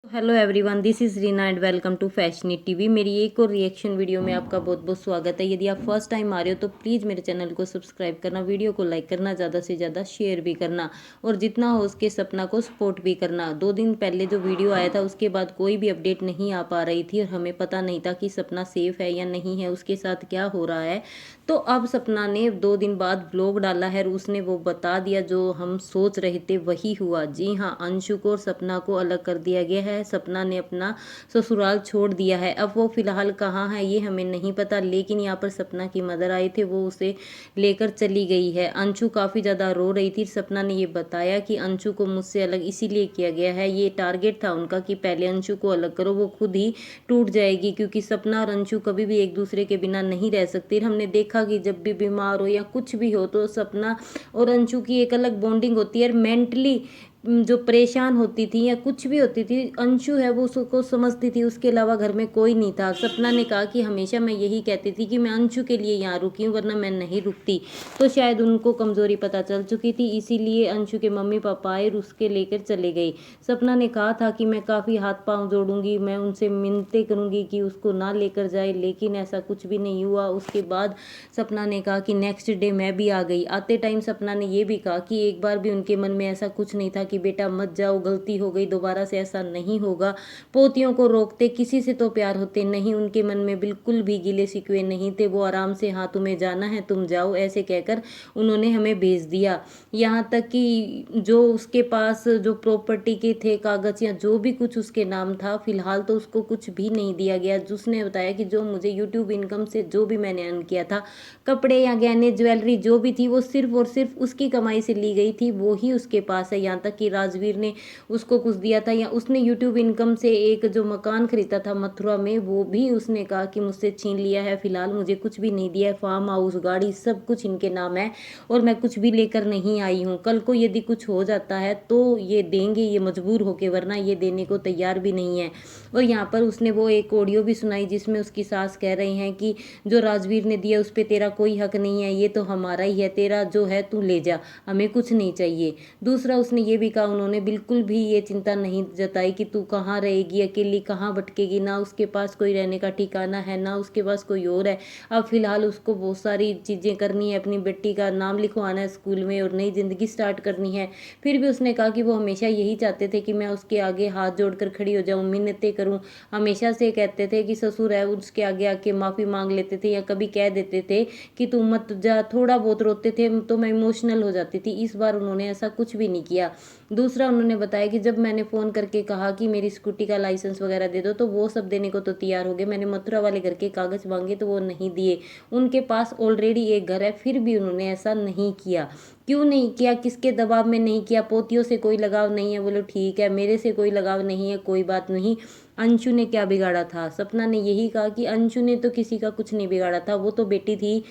Hello everyone, this is Reena and welcome to Fashiony TV. मेरी एक और रिएक्शन वीडियो में आपका बहुत बहुत स्वागत है। यदि आप फर्स्ट टाइम आ रहे हो तो प्लीज़ मेरे चैनल को सब्सक्राइब करना, वीडियो को लाइक करना, ज़्यादा से ज़्यादा शेयर भी करना और जितना हो उसके सपना को सपोर्ट भी करना। 2 दिन पहले जो वीडियो आया था उसके बाद कोई भी अपडेट नहीं आ पा रही थी और हमें पता नहीं था कि सपना सेफ़ है या नहीं है, उसके साथ क्या हो रहा है। तो अब सपना ने 2 दिन बाद व्लॉग डाला है और उसने वो बता दिया जो हम सोच रहे थे वही हुआ। जी हाँ, अंशु को और सपना को अलग कर दिया गया है। सपना ने अपना ससुराल छोड़ दिया है। अब वो फिलहाल कहाँ है ये हमें नहीं पता, लेकिन यहाँ पर सपना की मदर आई थी, वो उसे लेकर चली गई है। अंशु काफ़ी ज़्यादा रो रही थी। सपना ने ये बताया कि अंशु को मुझसे अलग इसीलिए किया गया है, ये टारगेट था उनका कि पहले अंशु को अलग करो, वो खुद ही टूट जाएगी क्योंकि सपना और अंशु कभी भी एक दूसरे के बिना नहीं रह सकती। हमने देखा कि जब भी बीमार हो या कुछ भी हो तो सपना और अंशु की एक अलग बॉन्डिंग होती है। और मेंटली जो परेशान होती थी या कुछ भी होती थी, अंशु है वो उसको समझती थी, उसके अलावा घर में कोई नहीं था। सपना ने कहा कि हमेशा मैं यही कहती थी कि मैं अंशु के लिए यहाँ रुकी हूँ वरना मैं नहीं रुकती। तो शायद उनको कमज़ोरी पता चल चुकी थी, इसीलिए अंशु के मम्मी पापा आए और उसके लेकर चले गई। सपना ने कहा था कि मैं काफ़ी हाथ पांव जोड़ूंगी, मैं उनसे मिन्नतें करूंगी कि उसको ना लेकर जाए, लेकिन ऐसा कुछ भी नहीं हुआ। उसके बाद सपना ने कहा कि नेक्स्ट डे मैं भी आ गई। आते टाइम सपना ने ये भी कहा कि एक बार भी उनके मन में ऐसा कुछ नहीं था कि बेटा मत जाओ, गलती हो गई, दोबारा से ऐसा नहीं होगा। पोतियों को रोकते, किसी से तो प्यार होते नहीं, उनके मन में बिल्कुल भी गिले शिकवे नहीं थे। वो आराम से हाँ तुम्हें जाना है तुम जाओ ऐसे कहकर उन्होंने हमें भेज दिया। यहाँ तक कि जो उसके पास जो प्रॉपर्टी के थे कागज या जो भी कुछ उसके नाम था, फिलहाल तो उसको कुछ भी नहीं दिया गया। जिसने बताया कि जो मुझे यूट्यूब इनकम से जो भी मैंने अर्न किया था, कपड़े या गहने ज्वेलरी जो भी थी, वो सिर्फ और सिर्फ उसकी कमाई से ली गई थी, वो ही उसके पास है। यहाँ तक कि राजवीर ने उसको कुछ दिया था या उसने यूट्यूब इनकम से एक जो मकान खरीदा था मथुरा में, वो भी उसने कहा कि मुझसे छीन लिया है। फिलहाल मुझे कुछ भी नहीं दिया है। फार्म हाउस, गाड़ी, सब कुछ इनके नाम है और मैं कुछ भी लेकर नहीं आई हूँ। कल को यदि कुछ हो जाता है तो ये देंगे, ये मजबूर होके, वरना ये देने को तैयार भी नहीं है। और यहाँ पर उसने वो एक ऑडियो भी सुनाई जिसमें उसकी सास कह रही हैं कि जो राजवीर ने दिया उस पर तेरा कोई हक नहीं है, ये तो हमारा ही है, तेरा जो है तू ले जा, हमें कुछ नहीं चाहिए। दूसरा उसने ये भी कहा, उन्होंने बिल्कुल भी ये चिंता नहीं जताई कि तू कहाँ रहेगी, अकेली कहाँ भटकेगी, ना उसके पास कोई रहने का ठिकाना है ना उसके पास कोई और है। अब फिलहाल उसको बहुत सारी चीज़ें करनी है, अपनी बेटी का नाम लिखवाना है स्कूल में और नई ज़िंदगी स्टार्ट करनी है। फिर भी उसने कहा कि वो हमेशा यही चाहते थे कि मैं उसके आगे हाथ जोड़कर खड़ी हो जाऊँ, मिन्नतें करूँ। हमेशा से कहते थे कि ससुर है उसके आगे आके माफ़ी मांग लेते थे या कभी कह देते थे कि तू मत जा, थोड़ा बहुत रोते थे तो मैं इमोशनल हो जाती थी। इस बार उन्होंने ऐसा कुछ भी नहीं किया। दूसरा उन्होंने बताया कि जब मैंने फ़ोन करके कहा कि मेरी स्कूटी का लाइसेंस वगैरह दे दो तो वो सब देने को तो तैयार हो गए। मैंने मथुरा वाले घर के कागज़ मांगे तो वो नहीं दिए। उनके पास ऑलरेडी एक घर है, फिर भी उन्होंने ऐसा नहीं किया। क्यों नहीं किया, किसके दबाव में नहीं किया? पोतियों से कोई लगाव नहीं है, बोलो ठीक है। मेरे से कोई लगाव नहीं है, कोई बात नहीं। अंशु ने क्या बिगाड़ा था? सपना ने यही कहा कि अंशु ने तो किसी का कुछ नहीं बिगाड़ा था, वो तो बेटी थी,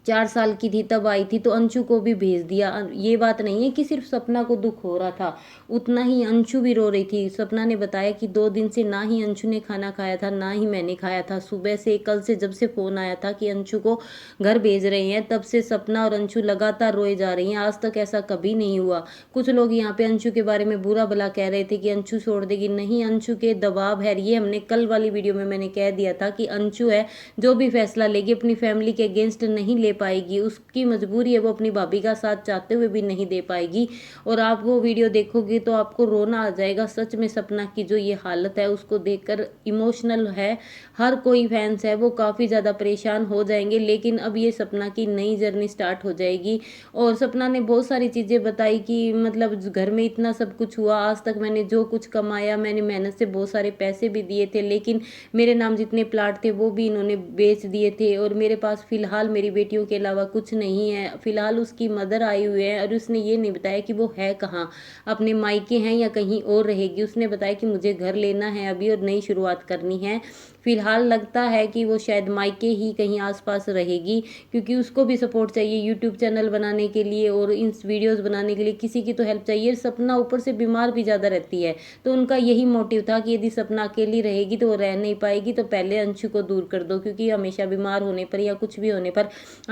4 साल की थी तब आई थी तो अंशु को भी भेज दिया। ये बात नहीं है कि सिर्फ सपना को दुख हो रहा था, उतना ही अंशु भी रो रही थी। सपना ने बताया कि 2 दिन से ना ही अंशु ने खाना खाया था ना ही मैंने खाया था। सुबह से, कल से जब से फ़ोन आया था कि अंशु को घर भेज रहे हैं, तब से सपना और अंशु लगातार रोए जा रही हैं। आज तक ऐसा कभी नहीं हुआ। कुछ लोग यहाँ पे अंशु के बारे में बुरा भला कह रहे थे कि अंशु छोड़ देगी, नहीं, अंशु के दबाव है। ये हमने कल वाली वीडियो में मैंने कह दिया था कि अंशु है जो भी फैसला लेगी अपनी फैमिली के अगेंस्ट नहीं ले पाएगी, उसकी मजबूरी है, वो अपनी भाभी का साथ चाहते हुए भी नहीं दे पाएगी। और आप वो वीडियो देखोगे तो आपको रोना आ जाएगा। सच में सपना की जो ये हालत है उसको देखकर इमोशनल है हर कोई, फैंस है वो काफ़ी ज़्यादा परेशान हो जाएंगे। लेकिन अब ये सपना की नई जर्नी स्टार्ट हो जाएगी। और सपना ने बहुत सारी चीज़ें बताई कि मतलब घर में इतना सब कुछ हुआ, आज तक मैंने जो कुछ कमाया, मैंने मेहनत से बहुत सारे पैसे भी दिए थे, लेकिन मेरे नाम जितने प्लाट थे वो भी इन्होंने बेच दिए थे और मेरे पास फिलहाल मेरी बेटियों के अलावा कुछ नहीं है। फिलहाल उसकी मदर आई हुई है और उसने ये नहीं बताया कि वो है कहाँ, अपने मायके हैं या कहीं और रहेगी। उसने बताया कि मुझे घर लेना है अभी और नई शुरुआत करनी है। फिलहाल लगता है कि वो शायद मायके ही कहीं आसपास रहेगी, क्योंकि उसको भी सपोर्ट चाहिए यूट्यूब चैनल बनाने के लिए और इन वीडियोस बनाने के लिए, किसी की तो हेल्प चाहिए। सपना ऊपर से बीमार भी ज़्यादा रहती है, तो उनका यही मोटिव था कि यदि सपना अकेली रहेगी तो वो रह नहीं पाएगी, तो पहले अंशु को दूर कर दो, क्योंकि हमेशा बीमार होने पर या कुछ भी होने पर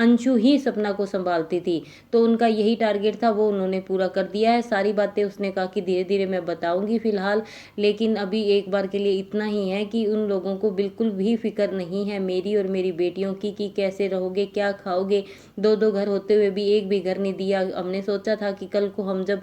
अंशु ही सपना को संभालती थी। तो उनका यही टारगेट था, वो उन्होंने पूरा कर दिया है। सारी बातें उसने कहा कि धीरे धीरे मैं बताऊंगी फिलहाल, लेकिन अभी एक बार के लिए इतना ही है कि उन लोगों को बिल्कुल भी फिक्र नहीं है मेरी और मेरी बेटियों की कि कैसे रहोगे, क्या खाओगे। दो दो घर होते हुए भी एक भी घर नहीं दिया। हमने सोचा था कि कल को हम जब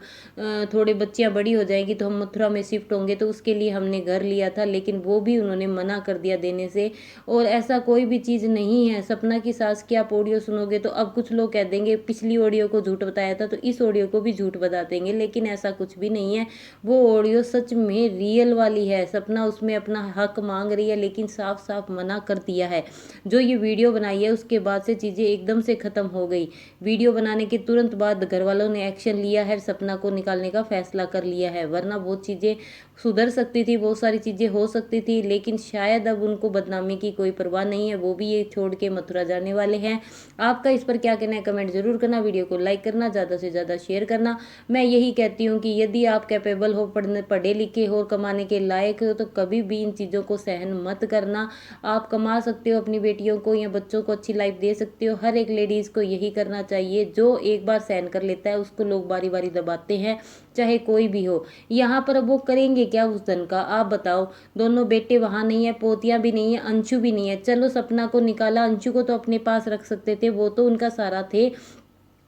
थोड़े बच्चियां बड़ी हो जाएगी तो हम मथुरा में शिफ्ट होंगे, तो उसके लिए हमने घर लिया था, लेकिन वो भी उन्होंने मना कर दिया देने से। और ऐसा कोई भी चीज़ नहीं है। सपना की सास की आप ऑडियो सुनोगे तो अब कुछ लोग कह देंगे पिछली ऑडियो को झूठ बताया था, तो इस ऑडियो को भी झूठ बता देंगे, लेकिन ऐसा कुछ भी नहीं है। वो ऑडियो सच में रियल वाली है। सपना उसमें अपना हक मांग रही है, लेकिन साफ साफ मना कर दिया है। जो ये वीडियो बनाई है उसके बाद से चीज़ें एकदम से ख़त्म हो गई। वीडियो बनाने के तुरंत बाद घर वालों ने एक्शन लिया है, सपना को निकालने का फैसला कर लिया है, वरना बहुत चीज़ें सुधर सकती थी, बहुत सारी चीज़ें हो सकती थी। लेकिन शायद अब उनको बदनामी की कोई परवाह नहीं है, वो भी ये छोड़ के मथुरा जाने वाले हैं। आपका इस पर क्या कहना है कमेंट जरूर करना, वीडियो को लाइक करना, ज़्यादा से ज़्यादा शेयर करना। मैं यही कहती हूँ कि यदि आप कैपेबल हो, पढ़े लिखे हो और कमाने के लायक हो, तो कभी भी इन चीज़ों को सहन मत करना। आप कमा सकते हो, अपनी बेटियों को या बच्चों को अच्छी लाइफ दे सकते हो। हर एक लेडीज़ को यही करना चाहिए। जो एक बार सहन कर लेता है उसको लोग बारी बारी दबाते हैं, चाहे कोई भी हो। यहाँ पर अब वो करेंगे क्या उस धन का, आप बताओ। दोनों बेटे वहाँ नहीं है, पोतियाँ भी नहीं है, अंशु भी नहीं है। चलो सपना को निकाला, अंशु को तो अपने पास रख सकते थे, वो तो उनका सारा थे।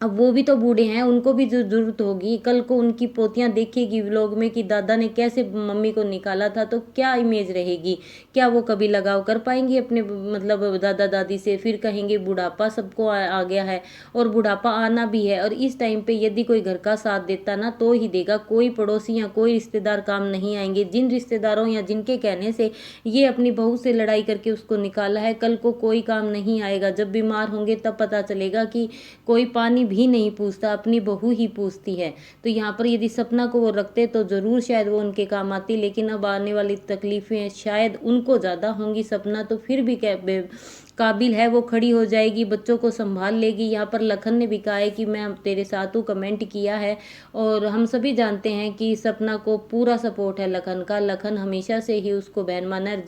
अब वो भी तो बूढ़े हैं, उनको भी जो जरूरत होगी। कल को उनकी पोतियां देखेगी व्लॉग में कि दादा ने कैसे मम्मी को निकाला था, तो क्या इमेज रहेगी। क्या वो कभी लगाव कर पाएंगी अपने मतलब दादा दादी से। फिर कहेंगे बुढ़ापा सबको आ गया है, और बुढ़ापा आना भी है। और इस टाइम पे यदि कोई घर का साथ देता ना तो ही देगा, कोई पड़ोसी या कोई रिश्तेदार काम नहीं आएंगे। जिन रिश्तेदारों या जिनके कहने से ये अपनी बहू से लड़ाई करके उसको निकाला है, कल को कोई काम नहीं आएगा। जब बीमार होंगे तब पता चलेगा कि कोई पानी भी नहीं पूछता, अपनी बहू ही पूछती है। तो यहाँ पर यदि सपना को वो रखते तो जरूर शायद वो उनके काम आती, लेकिन अब आने वाली तकलीफें शायद उनको ज़्यादा होंगी। सपना तो फिर भी काबिल है, वो खड़ी हो जाएगी, बच्चों को संभाल लेगी। यहाँ पर लखन ने भी कहा है कि मैं तेरे साथ हूँ, कमेंट किया है। और हम सभी जानते हैं कि सपना को पूरा सपोर्ट है लखन का। लखन हमेशा से ही उसको बहन माना है,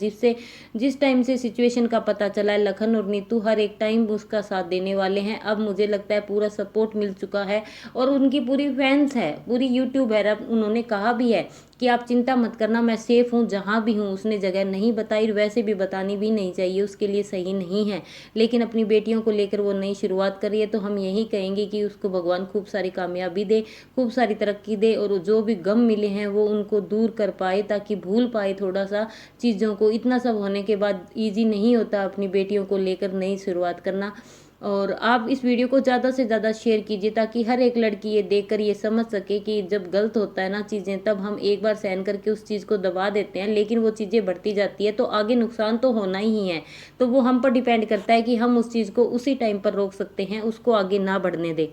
जिस टाइम से सिचुएशन का पता चला है, लखन और नीतू हर एक टाइम उसका साथ देने वाले हैं। अब मुझे लगता है पूरा सपोर्ट मिल चुका है, और उनकी पूरी फैंस है, पूरी यूट्यूब है। अब उन्होंने कहा भी है कि आप चिंता मत करना, मैं सेफ हूँ जहाँ भी हूँ। उसने जगह नहीं बताई, वैसे भी बतानी भी नहीं चाहिए, उसके लिए सही नहीं है। लेकिन अपनी बेटियों को लेकर वो नई शुरुआत कर रही है, तो हम यही कहेंगे कि उसको भगवान खूब सारी कामयाबी दे, खूब सारी तरक्की दे, और जो भी गम मिले हैं वो उनको दूर कर पाए, ताकि भूल पाए थोड़ा सा चीज़ों को। इतना सब होने के बाद ईजी नहीं होता अपनी बेटियों को लेकर नई शुरुआत करना। और आप इस वीडियो को ज़्यादा से ज़्यादा शेयर कीजिए, ताकि हर एक लड़की ये देखकर ये समझ सके कि जब गलत होता है ना चीज़ें, तब हम एक बार सहन करके उस चीज़ को दबा देते हैं, लेकिन वो चीज़ें बढ़ती जाती है तो आगे नुकसान तो होना ही है। तो वो हम पर डिपेंड करता है कि हम उस चीज़ को उसी टाइम पर रोक सकते हैं, उसको आगे ना बढ़ने दें।